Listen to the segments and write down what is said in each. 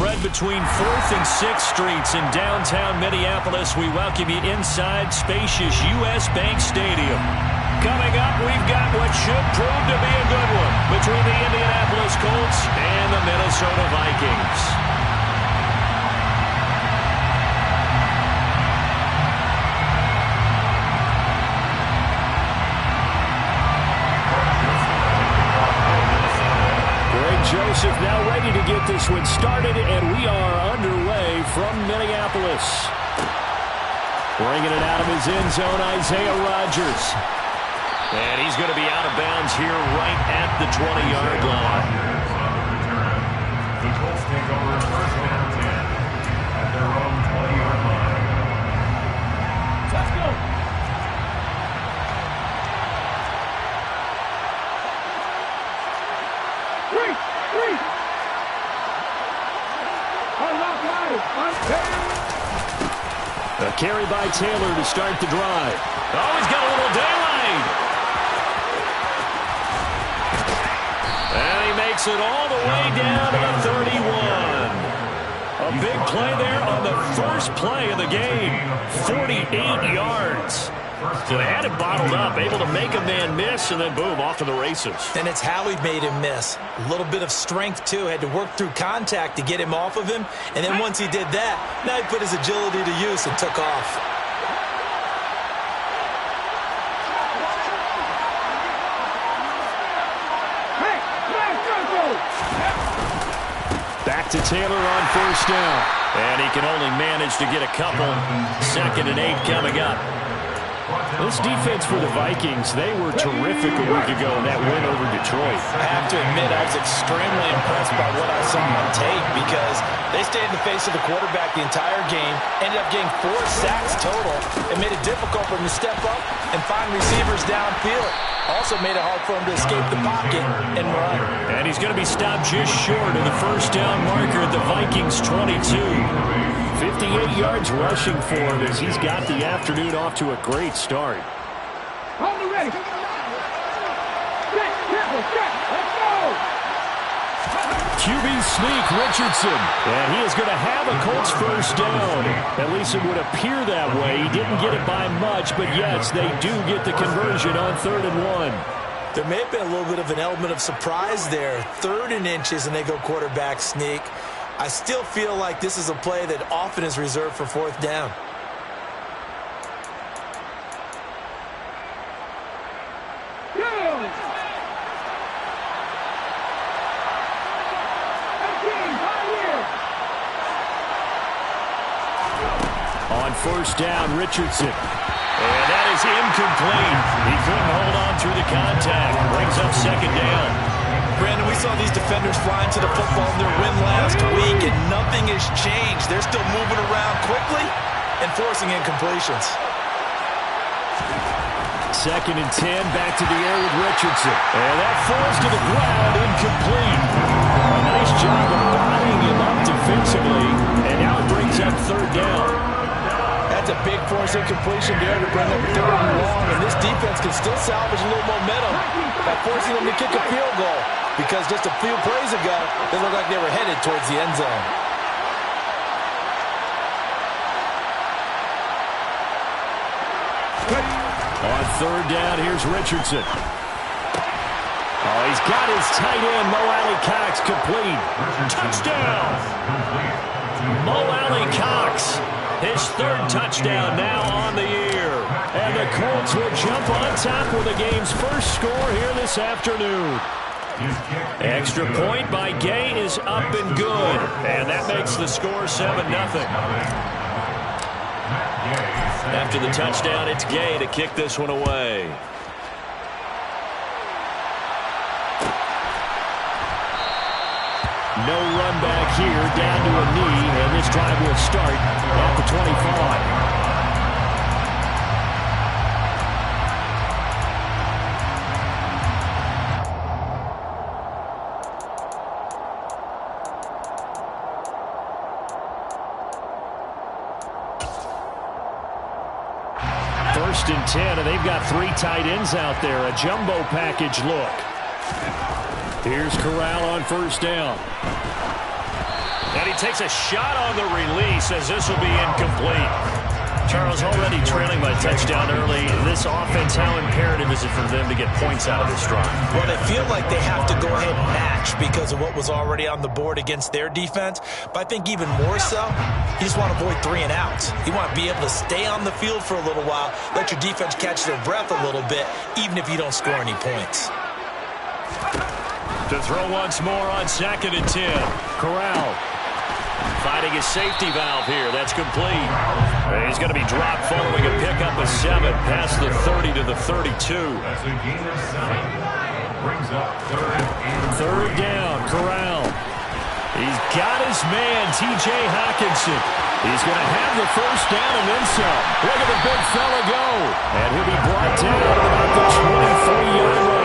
spread between 4th and 6th Streets in downtown Minneapolis. We welcome you inside spacious U.S. Bank Stadium. Coming up, we've got what should prove to be a good one between the Indianapolis Colts and the Minnesota Vikings. Joseph now ready to get this one started, and we are underway from Minneapolis. Bringing it out of his end zone, Isaiah Rodgers. And he's going to be out of bounds here right at the 20-yard line. The Colts take over first down 10 at their own 20-yard line. Let's go. A carry by Taylor to start the drive. Oh, he's got a little daylight. And he makes it all the way down to the 31. A big play there on the first play of the game. 48 yards. So they had it bottled up, able to make a man miss, and then boom, off to the races. And it's how he made him miss. A little bit of strength, too. Had to work through contact to get him off of him. And then once he did that, now he put his agility to use and took off. Back to Taylor on first down. And he can only manage to get a couple. 2nd and 8 coming up. This defense for the Vikings, they were terrific a week ago in that win over Detroit. I have to admit, I was extremely impressed by what I saw on tape because they stayed in the face of the quarterback the entire game, ended up getting 4 sacks total, and made it difficult for him to step up and find receivers downfield. Also made it hard for him to escape the pocket and run. And he's going to be stopped just short of the first down marker at the Vikings 22. 58 yards rushing for him as he's got the afternoon off to a great start. Hold it ready. Let's go. QB sneak, Richardson. And he is going to have a Colts first down. At least it would appear that way. He didn't get it by much, but yes, they do get the conversion on 3rd and 1. There may have been a little bit of an element of surprise there. 3rd and inches, and they go quarterback sneak. I still feel like this is a play that often is reserved for 4th down. On first down, Richardson. And that is incomplete. He couldn't hold on through the contact. Brings up 2nd down. Brandon, we saw these defenders flying to the football in their win last week, and nothing has changed. They're still moving around quickly and forcing incompletions. 2nd and 10, back to the air with Richardson. And that falls to the ground, incomplete. A nice job of bodying him up defensively, and now it brings up 3rd down. That's a big force incompletion there to bring up 3rd and long, and this defense can still salvage a little momentum by forcing them to kick a field goal. Because just a few plays ago, they looked like they were headed towards the end zone. On 3rd down, here's Richardson. Oh, he's got his tight end, Mo Alley-Cox, complete. Touchdown! Mo Alley-Cox, his 3rd touchdown now on the year. And the Colts will jump on top with the game's first score here this afternoon. Extra point by Gay is up and good. And that makes the score 7-0. After the touchdown, it's Gay to kick this one away. No run back here, down to a knee, and this drive will start at the 25. First and 10, and they've got 3 tight ends out there. A jumbo package look. Here's Corral on first down. And he takes a shot on the release as this will be incomplete. Charles, already trailing by touchdown early. This offense, how imperative is it for them to get points out of this drive? Well, they feel like they have to go ahead and match because of what was already on the board against their defense. But I think even more so, you just want to avoid 3 and outs. You want to be able to stay on the field for a little while, let your defense catch their breath a little bit, even if you don't score any points. To throw once more on 2nd and 10. Corral finding his safety valve here. That's complete. He's going to be dropped following a pickup of 7 past the 30 to the 32. That's a gain of 7. Brings up 3rd down, Corral. He's got his man, T.J. Hockenson. He's going to have the 1st down and then some. Look at the big fella go. And he'll be brought down at about the 23-yard line.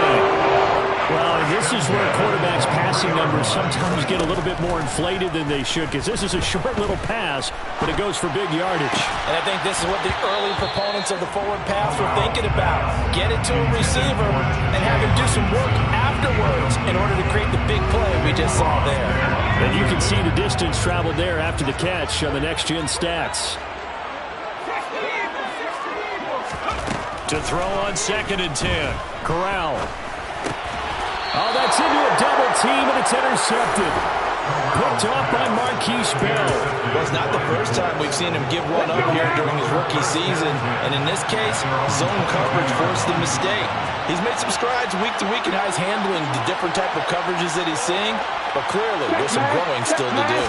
Well, this is where quarterbacks' passing numbers sometimes get a little bit more inflated than they should, because this is a short little pass, but it goes for big yardage. And I think this is what the early proponents of the forward pass were thinking about. Get it to a receiver and have him do some work afterwards in order to create the big play we just saw there. And you can see the distance traveled there after the catch on the next-gen stats. To throw on 2nd and 10, Corral. Oh, that's into a double team, and it's intercepted. Picked off by Marquise Bell. Well, it's not the first time we've seen him give one up here during his rookie season. And in this case, zone coverage forced the mistake. He's made some strides week to week in how he's handling the different type of coverages that he's seeing. But clearly, there's some growing still to do.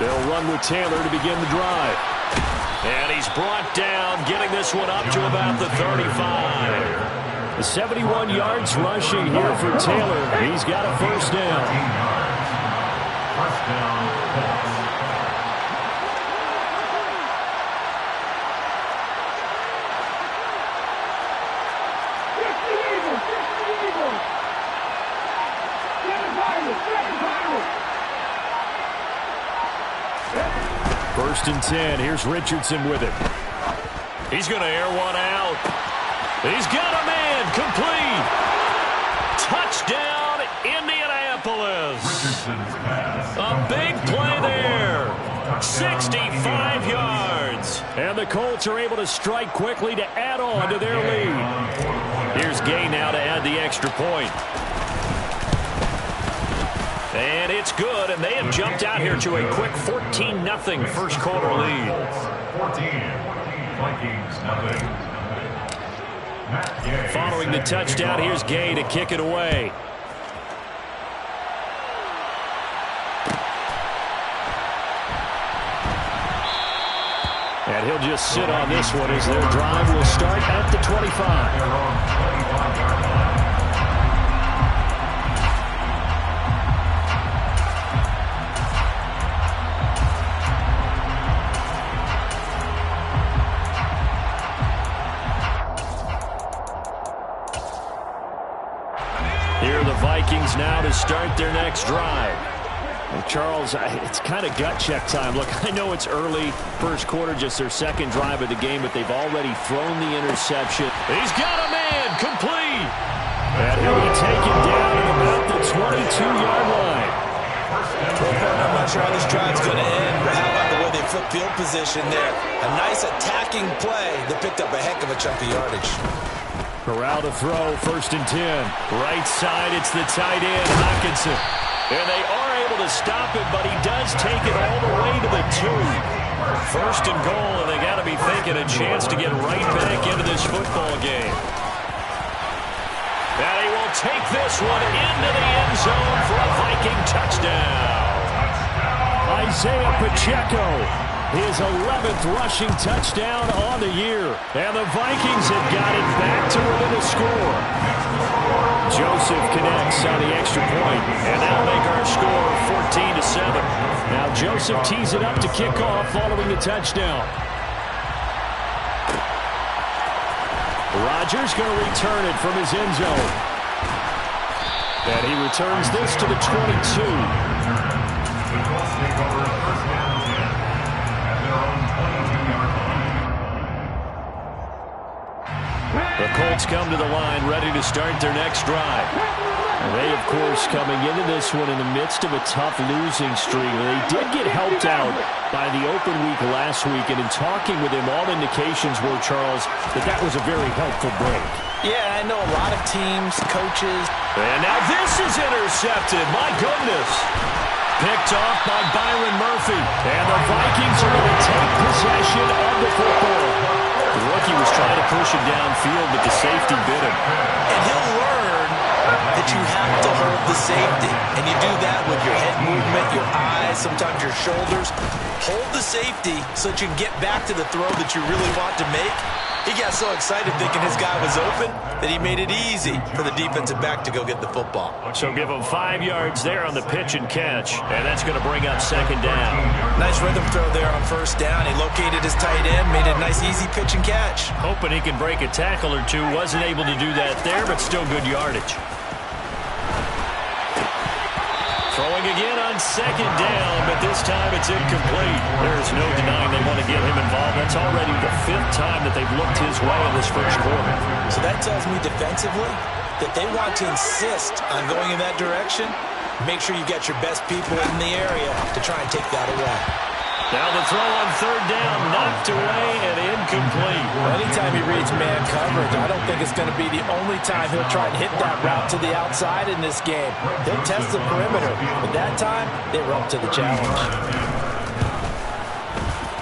They'll run with Taylor to begin the drive. And he's brought down, getting this one up to about the 35. 71 yards rushing here for Taylor. He's got a 1st down. First down, Colts. First and 10. Here's Richardson with it. He's going to air one out. He's got a man. Complete. Touchdown, Indianapolis. A big play there. 65 yards. And the Colts are able to strike quickly to add on to their lead. Here's Gay now to add the extra point. And it's good, and they have jumped out here to a quick 14-0 first quarter lead. 14, Vikings, nothing. Following the touchdown, here's Gay to kick it away. And he'll just sit on this one as their drive will start at the 25. Here are the Vikings now to start their next drive. Well, Charles, it's kind of gut check time. Look, I know it's early, first quarter, just their second drive of the game, but they've already thrown the interception. He's got a man, complete. And he'll be taken down at about the 22-yard line. I'm not sure how this drive's going to end, but how about the way they flip field position there? A nice attacking play that picked up a heck of a chunk of yardage. Corral to throw, 1st and 10. Right side, it's the tight end, Hockenson. And they are able to stop it, but he does take it all the way to the 2. 1st and goal, and they got to be thinking a chance to get right back into this football game. And he will take this one into the end zone for a Viking touchdown. Isaiah Pacheco, his 11th rushing touchdown on the year. And the Vikings have got it back to within a score. Joseph connects on the extra point, and that'll make our score 14-7. Now Joseph tees it up to kick off following the touchdown. Rodgers going to return it from his end zone. And he returns this to the 22. The Colts come to the line, ready to start their next drive. They, of course, coming into this one in the midst of a tough losing streak. They did get helped out by the open week last week, and in talking with him, all indications were, Charles, that was a very helpful break. Yeah, I know a lot of teams, coaches. And now this is intercepted. My goodness. Picked off by Byron Murphy. And the Vikings are going to take possession of the football. The rookie was trying to push it downfield, but the safety bit him. And he'll learn that you have to hold the safety. And you do that with your head movement, your eyes, sometimes your shoulders. Hold the safety so that you can get back to the throw that you really want to make. He got so excited thinking his guy was open that he made it easy for the defensive back to go get the football. So give him 5 yards there on the pitch and catch, and that's going to bring up second down. Nice rhythm throw there on first down. He located his tight end, made it a nice easy pitch and catch. Hoping he can break a tackle or two. Wasn't able to do that there, but still good yardage. Throwing again on second down, but this time it's incomplete. There's no denying they want to get him involved. That's already the 5th time that they've looked his way in this first quarter. So that tells me defensively that they want to insist on going in that direction. Make sure you get your best people in the area to try and take that away. Now the throw on third down, knocked away and incomplete. Well, anytime he reads man coverage, I don't think it's going to be the only time he'll try and hit that route to the outside in this game. He'll test the perimeter, but that time they were up to the challenge.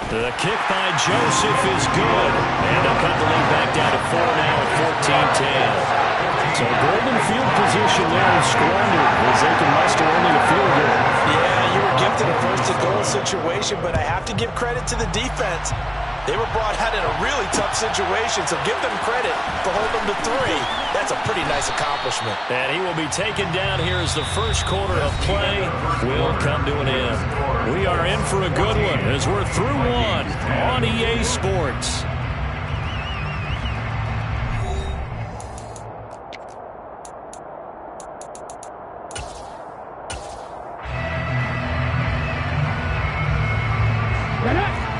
The kick by Joseph is good. And they'll cut the lead back down to 4 now at 14-10. So golden field position there is squandered as they can muster only a field goal. Yeah, you were gifted a first-to-goal situation, but I have to give credit to the defense. They were brought out in a really tough situation, so give them credit for holding them to 3. That's a pretty nice accomplishment. And he will be taken down here as the first quarter of play will come to an end. We are in for a good one as we're through one on EA Sports.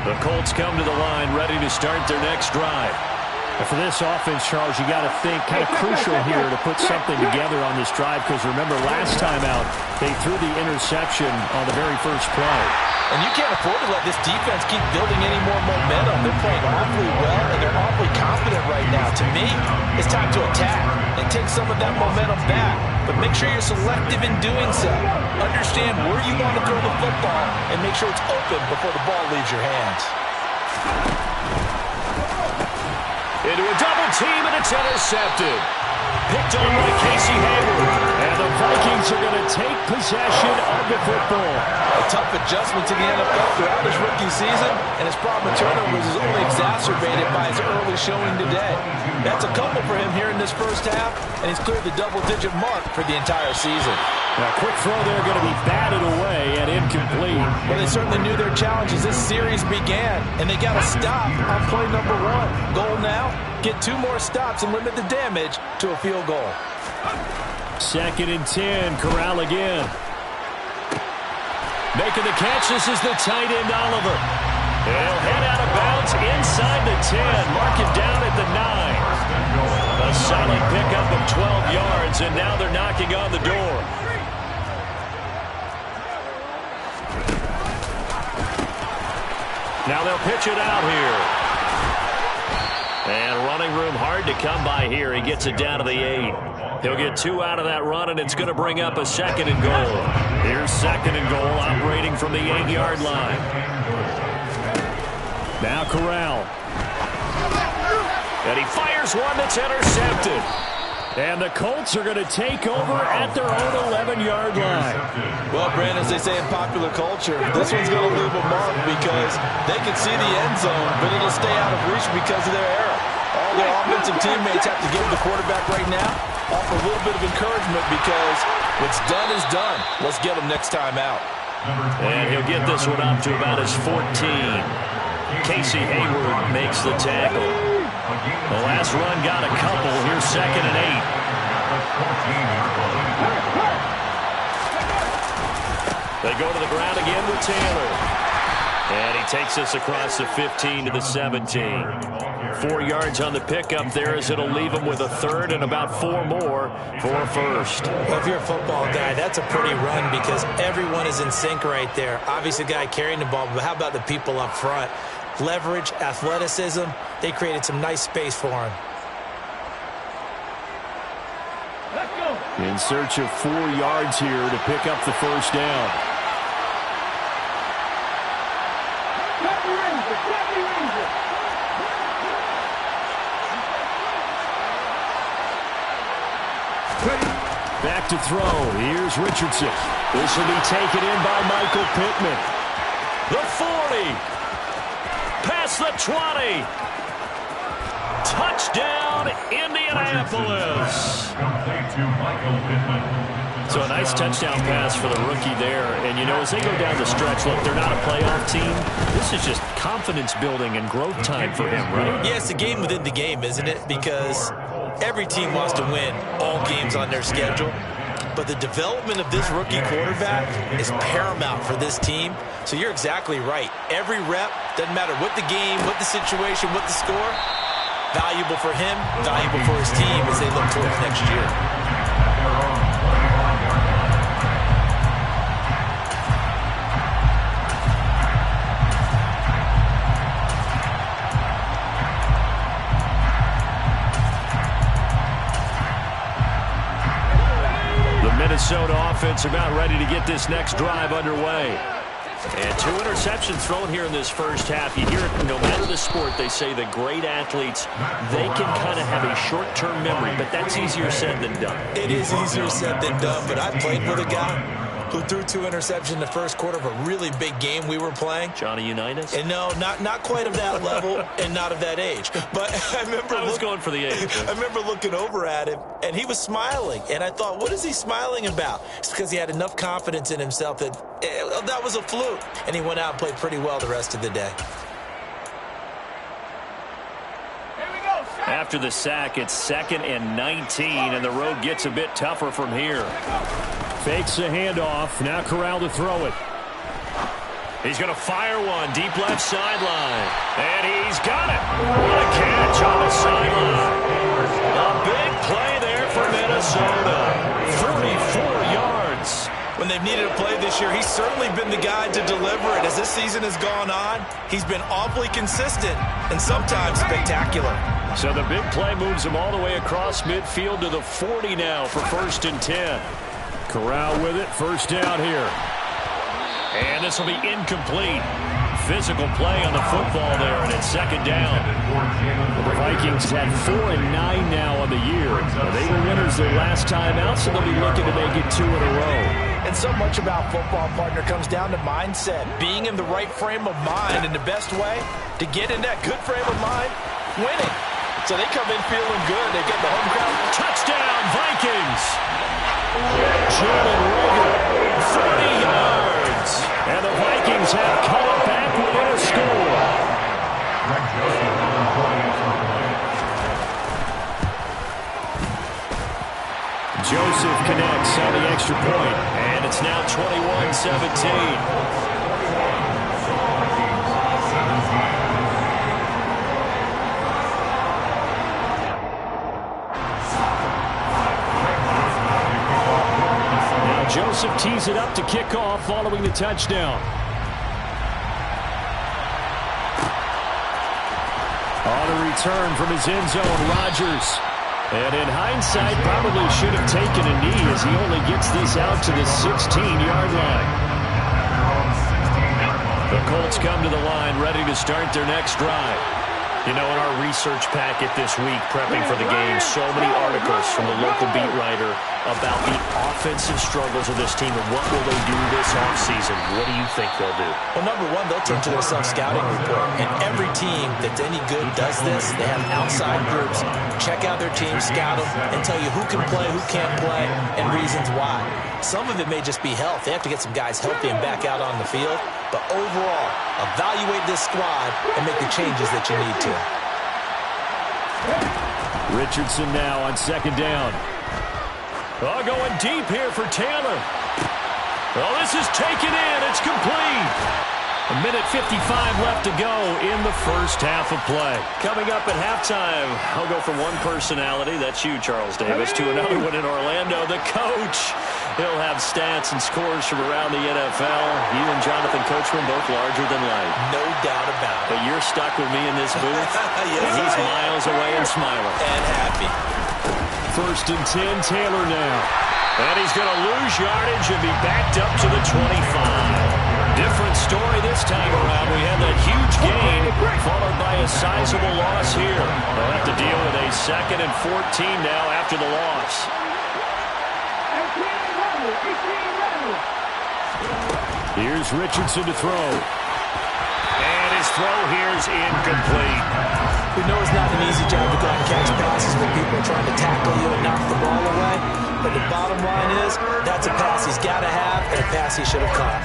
The Colts come to the line, ready to start their next drive. And for this offense, Charles, you got to think kind of crucial here to put something together on this drive, because remember, last time out, they threw the interception on the very first play. And you can't afford to let this defense keep building any more momentum. They're playing awfully well, and they're awfully confident right now. To me, it's time to attack and take some of that momentum back. But make sure you're selective in doing so. Understand where you want to throw the football and make sure it's open before the ball leaves your hands. Into a double team, and it's intercepted. Picked on by Casey Hayward. And the Vikings are going to take possession of the football. A tough adjustment to the NFL throughout his rookie season, and his problem with turnovers is only exacerbated by his early showing today. That's a couple for him here in this first half, and he's cleared the double-digit mark for the entire season. Now, quick throw there, going to be batted away and incomplete. Well, they certainly knew their challenge as this series began, and they got to stop on play number 1. Goal now, get 2 more stops and limit the damage to a field goal. 2nd and 10, Corral again. Making the catch, this is the tight end, Oliver. He'll head out of bounds inside the 10, mark him down at the 9. A solid pickup of 12 yards, and now they're knocking on the door. Now they'll pitch it out here. And running room hard to come by here. He gets it down to the 8. He'll get 2 out of that run, and it's going to bring up a 2nd and goal. Here's 2nd and goal, operating from the 8-yard line. Now Corral. And he fires one that's intercepted. And the Colts are going to take over at their own 11-yard line. Well, Brandon, as they say in popular culture, this one's going to leave a mark because they can see the end zone, but it'll stay out of reach because of their error. All their offensive teammates have to give the quarterback right now offer a little bit of encouragement because what's done is done. Let's get them next time out. And he'll get this one up to about his 14. Casey Hayward makes the tackle. The last run got a couple. Here's 2nd and 8. They go to the ground again with Taylor. And he takes us across the 15 to the 17. 4 yards on the pickup there as it'll leave him with a third and about 4 more for a first. Well, if you're a football guy, that's a pretty run because everyone is in sync right there. Obviously, the guy carrying the ball, but how about the people up front? Leverage, athleticism, they created some nice space for him. Let's go. In search of 4 yards here to pick up the first down. Back to throw. Here's Richardson. This will be taken in by Michael Pittman. The 40. Past the 20. Touchdown, Indianapolis. So a nice touchdown pass for the rookie there. And, you know, as they go down the stretch, look, they're not a playoff team. This is just confidence building and growth time for him, right? Yeah, it's a game within the game, isn't it? Because every team wants to win all games on their schedule. But the development of this rookie quarterback is paramount for this team. So you're exactly right. Every rep, doesn't matter what the game, what the situation, what the score, valuable for him, valuable for his team as they look towards next year. Minnesota offense about ready to get this next drive underway. And 2 interceptions thrown here in this first half. You hear it, no matter the sport, they say the great athletes, they can kind of have a short-term memory, but that's easier said than done. It is easier said than done, but I played with a guy who threw 2 interceptions in the first quarter of a really big game we were playing. Johnny Unitas? And no, not quite of that level and not of that age. But I was going for the age. I remember looking over at him, and he was smiling. And I thought, what is he smiling about? It's because he had enough confidence in himself that that was a fluke. And he went out and played pretty well the rest of the day. After the sack, it's 2nd and 19, and the road gets a bit tougher from here. Fakes the handoff. Now Corral to throw it. He's going to fire one deep left sideline. And he's got it. What a catch on the sideline. A big play there for Minnesota. 44 yards. When they've needed a play this year, he's certainly been the guy to deliver it. As this season has gone on, he's been awfully consistent and sometimes spectacular. So the big play moves him all the way across midfield to the 40 now for 1st and 10. Corral with it, first down here. And this will be incomplete. Physical play on the football there, and it's 2nd down. The Vikings had 4 and 9 now on the year. They were winners their last time out, so they'll be looking to make it 2 in a row. And so much about football, partner, comes down to mindset. Being in the right frame of mind, and the best way to get in that good frame of mind, winning. So they come in feeling good. They get the home crowd. Touchdown, Vikings! Jalen Reagor, 40 yards. And the Vikings have come back within a score. Joseph connects on the extra point, and it's now 21-17. Joseph tees it up to kick off following the touchdown. On a return from his end zone, Rodgers. And in hindsight, probably should have taken a knee as he only gets this out to the 16-yard line. The Colts come to the line ready to start their next drive. You know, in our research packet this week, prepping for the game, so many articles from the local beat writer about the offensive struggles of this team and what will they do this offseason. What do you think they'll do? Well, number one, they'll turn to their self-scouting report. And every team that's any good does this. They have outside groups, check out their team, scout them, and tell you who can play, who can't play, and reasons why. Some of it may just be health. They have to get some guys healthy and back out on the field. But overall, evaluate this squad and make the changes that you need to. Richardson now on 2nd down. Oh, going deep here for Taylor. Oh, this is taken in. It's complete. A minute 55 left to go in the first half of play. Coming up at halftime, I'll go from one personality, that's you, Charles Davis, to another one in Orlando, the coach. He'll have stats and scores from around the NFL. You and Jonathan Coachman both larger than life. No doubt about it. But you're stuck with me in this booth, Yes, and he's miles away and smiling. And happy. 1st and 10, Taylor now. And he's going to lose yardage and be backed up to the 25. Different story this time around. We had that huge gain followed by a sizable loss here. They'll have to deal with a 2nd and 14 now after the loss. Here's Richardson to throw. And his throw here is incomplete. We know it's not an easy job to go and catch passes when people are trying to tackle you and knock the ball away. But the bottom line is, that's a pass he's got to have and a pass he should have caught.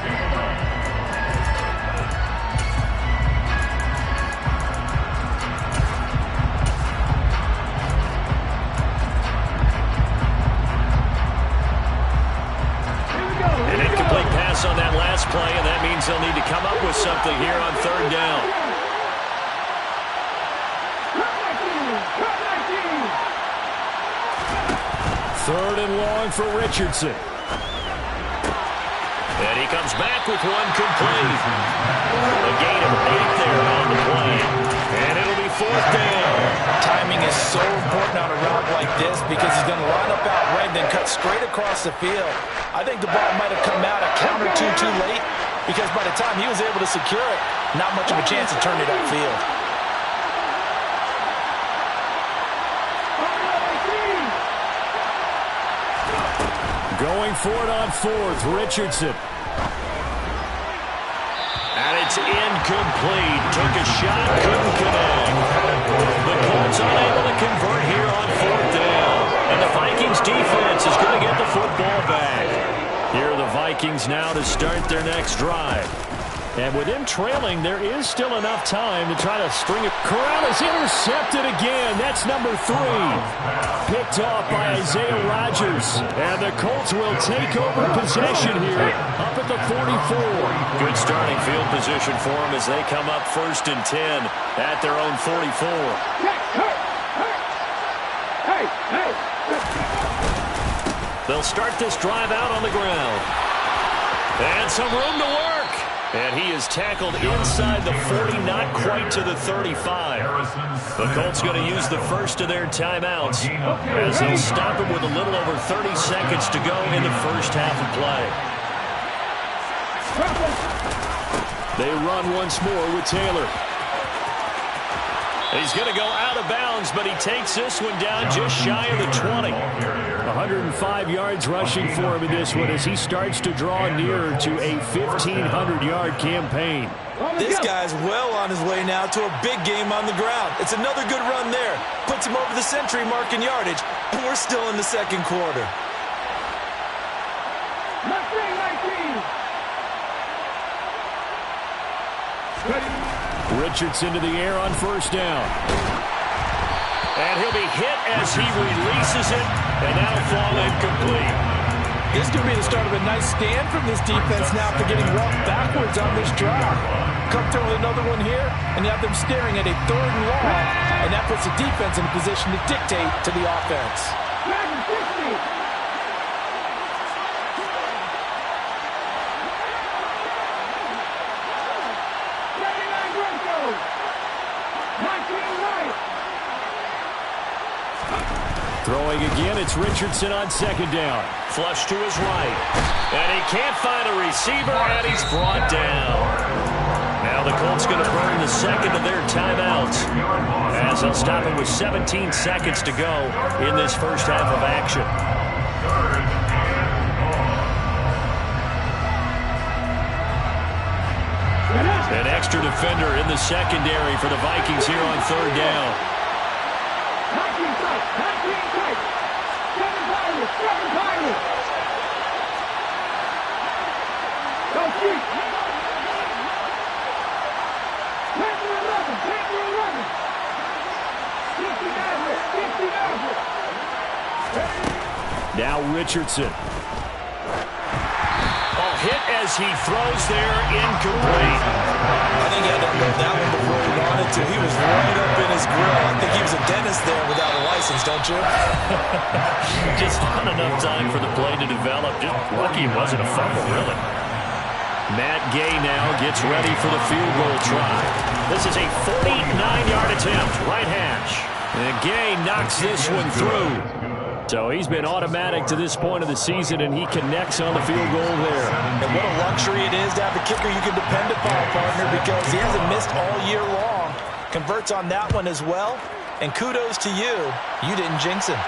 An incomplete pass on that last play, and that means they'll need to come up with something here on 3rd down. Third and long for Richardson. And he comes back with one complete. A gain of 8 there on the play. And it'll be 4th down. Timing is so important on a route like this because he's going to line up out right and then cut straight across the field. I think the ball might have come out a count or two too late because by the time he was able to secure it, not much of a chance to turn it upfield. Going for it on 4th, Richardson. And it's incomplete. Took a shot, couldn't connect. The Colts unable to convert here on 4th down. And the Vikings defense is going to get the football back. Here are the Vikings now to start their next drive. And with him trailing, there is still enough time to try to string it. Corral is intercepted again. That's number 3. Picked off by Isaiah Rodgers. And the Colts will take over possession here up at the 44. Good starting field position for them as they come up 1st and 10 at their own 44. They'll start this drive out on the ground. And some room to work. And he is tackled inside the 40, not quite to the 35. The Colts going to use the first of their timeouts as they'll stop him with a little over 30 seconds to go in the first half of play. They run once more with Taylor. He's going to go out of bounds, but he takes this one down just shy of the 20. 105 yards rushing for him in this one as he starts to draw nearer to a 1,500-yard campaign. This guy's well on his way now to a big game on the ground. It's another good run there. Puts him over the century mark in yardage, and we're still in the 2nd quarter. Richardson to the air on 1st down. And he'll be hit as he releases it, and that'll fall incomplete. This could be the start of a nice stand from this defense now after getting walked backwards on this drive. Come through with another one here, and you have them staring at a 3rd and long, and that puts the defense in a position to dictate to the offense. Throwing again, it's Richardson on 2nd down. Flush to his right. And he can't find a receiver, and he's brought down. Now the Colts going to burn the 2nd of their timeouts as they'll stop him with 17 seconds to go in this first half of action. An extra defender in the secondary for the Vikings here on 3rd down. Now Richardson. Oh, hit as he throws there, incomplete. I think he had to unload that one before he wanted to. He was right up in his grill. I think he was a dentist there without a license, don't you? Just not enough time for the play to develop. Just lucky it wasn't a fumble, really. Matt Gay now gets ready for the field goal try. This is a 49-yard attempt, right hash. And Gay knocks this one through. So he's been automatic to this point of the season, and he connects on the field goal there. And what a luxury it is to have a kicker you can depend upon, partner, because he hasn't missed all year long. Converts on that one as well. And kudos to you. You didn't jinx him.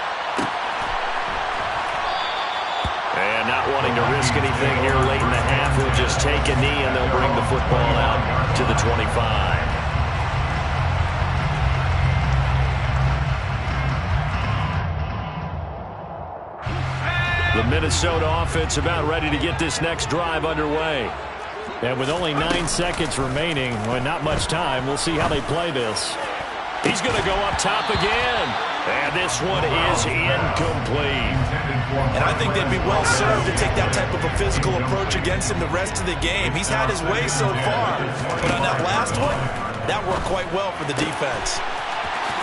And not wanting to risk anything here late in the half, he'll just take a knee, and they'll bring the football out to the 25. The Minnesota offense about ready to get this next drive underway. And with only 9 seconds remaining, well, not much time, we'll see how they play this. He's going to go up top again. And this one is incomplete. And I think they'd be well served to take that type of a physical approach against him the rest of the game. He's had his way so far. But on that last one, that worked quite well for the defense.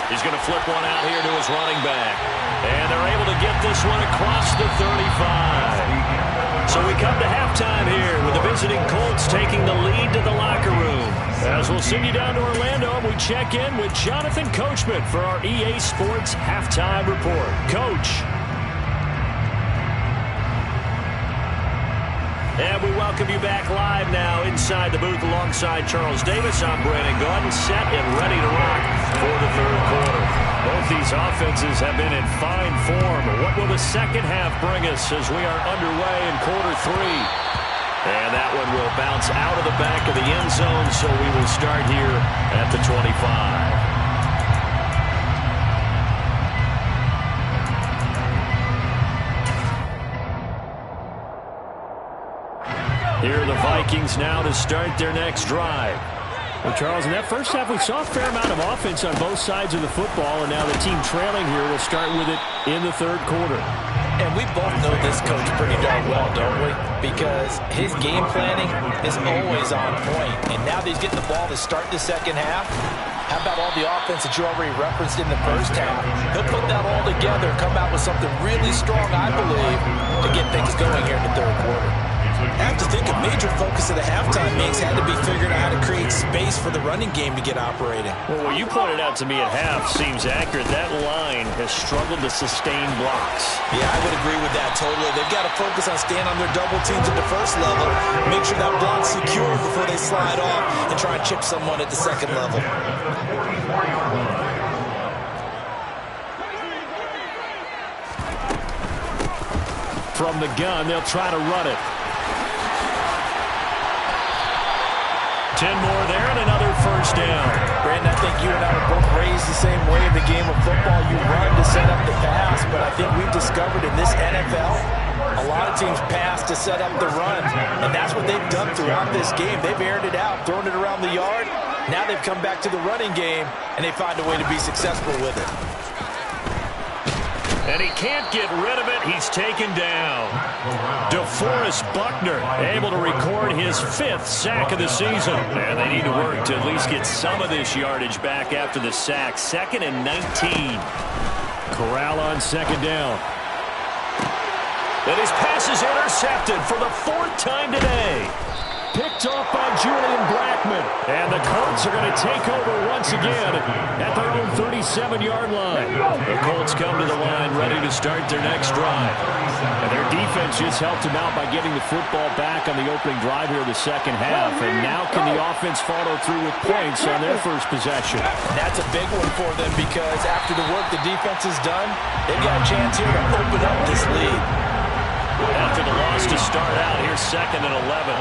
He's going to flip one out here to his running back. And they're able to get this one across the 35. So we come to halftime here with the visiting Colts taking the lead to the locker room. As we'll send you down to Orlando, and we check in with Jonathan Coachman for our EA Sports Halftime Report. Coach. And we welcome you back live now inside the booth alongside Charles Davis. I'm Brandon Gaudin, set and ready to rock for the third quarter. Both these offenses have been in fine form. What will the second half bring us as we are underway in quarter three? And that one will bounce out of the back of the end zone, so we will start here at the 25. Here are the Vikings now to start their next drive. Well, Charles, in that first half, we saw a fair amount of offense on both sides of the football, and now the team trailing here will start with it in the third quarter. And we both know this coach pretty darn well, don't we? Because his game planning is always on point. And now that he's getting the ball to start the second half, how about all the offense that you already referenced in the first half? He'll put that all together and come out with something really strong, I believe, to get things going here in the third quarter. I have to think a major focus of the halftime meetings had to be figuring out how to create space for the running game to get operating. Well, what you pointed out to me at half seems accurate. That line has struggled to sustain blocks. Yeah, I would agree with that totally. They've got to focus on staying on their double teams at the first level, make sure that block's secure before they slide off and try and chip someone at the second level. From the gun, they'll try to run it. 10 more there and another first down. Brandon, I think you and I were both raised the same way in the game of football. You run to set up the pass, but I think we've discovered in this NFL, a lot of teams pass to set up the run, and that's what they've done throughout this game. They've aired it out, thrown it around the yard. Now they've come back to the running game, and they find a way to be successful with it. And he can't get rid of it. He's taken down. DeForest Buckner able to record his 5th sack of the season. And they need to work to at least get some of this yardage back after the sack. 2nd and 19. Corral on 2nd down. And his pass is intercepted for the 4th time today. Picked off by Julian Blackmon. And the Colts are going to take over once again at their own 37-yard line. The Colts come to the line ready to start their next drive. And their defense just helped them out by getting the football back on the opening drive here in the second half. And now can the offense follow through with points on their first possession? That's a big one for them because after the work the defense has done, they've got a chance here to open up this lead. After the loss to start out, here's 2nd and 11.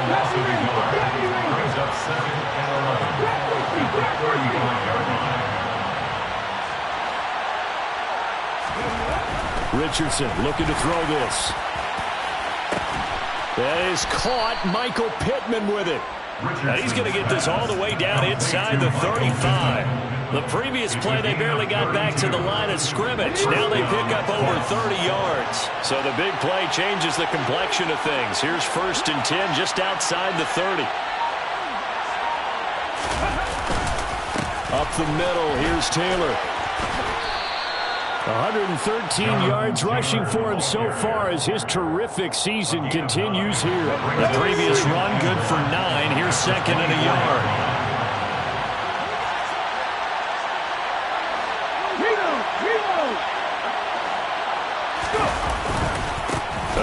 Brings up 2nd and 11. Richardson looking to throw this. That is caught. Michael Pittman with it. Now he's going to get this all the way down inside the 35. The previous play, they barely got back to the line of scrimmage. Now they pick up over 30 yards. So the big play changes the complexion of things. Here's 1st and 10 just outside the 30. Up the middle, here's Taylor. 113 yards rushing for him so far as his terrific season continues here. The previous run, good for 9. Here's 2nd and a yard.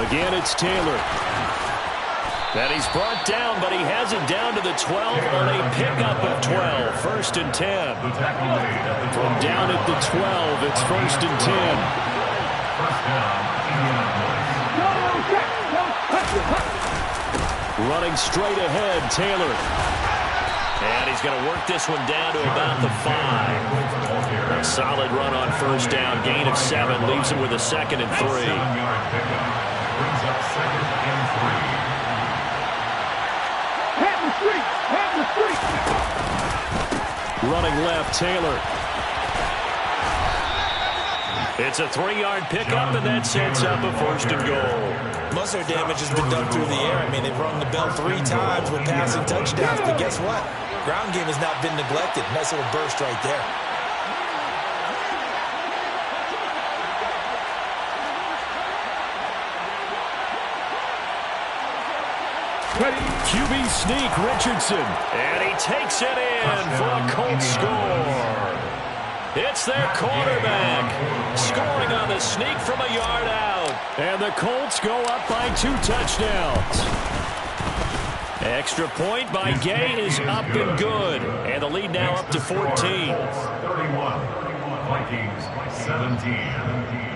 Again, it's Taylor. And he's brought down, but he has it down to the 12 on a pickup of 12. 1st and 10. From down at the 12, it's 1st and 10. Running straight ahead, Taylor. And he's going to work this one down to about the 5. A solid run on 1st down. Gain of 7 leaves him with a 2nd and 3. Brings up 2nd and 3. Running left, Taylor. It's a 3-yard pickup, and that sets up a 1st and goal. Most of their damage has been done through the air. I mean, they've rung the bell 3 times with passing touchdowns, but guess what? Ground game has not been neglected. Nice little burst right there. QB sneak, Richardson. And he takes it in for a Colts score. It's their quarterback scoring on the sneak from a yard out. And the Colts go up by 2 touchdowns. Extra point by Gay is up and good. And the lead now up to 14. 31. Vikings 17.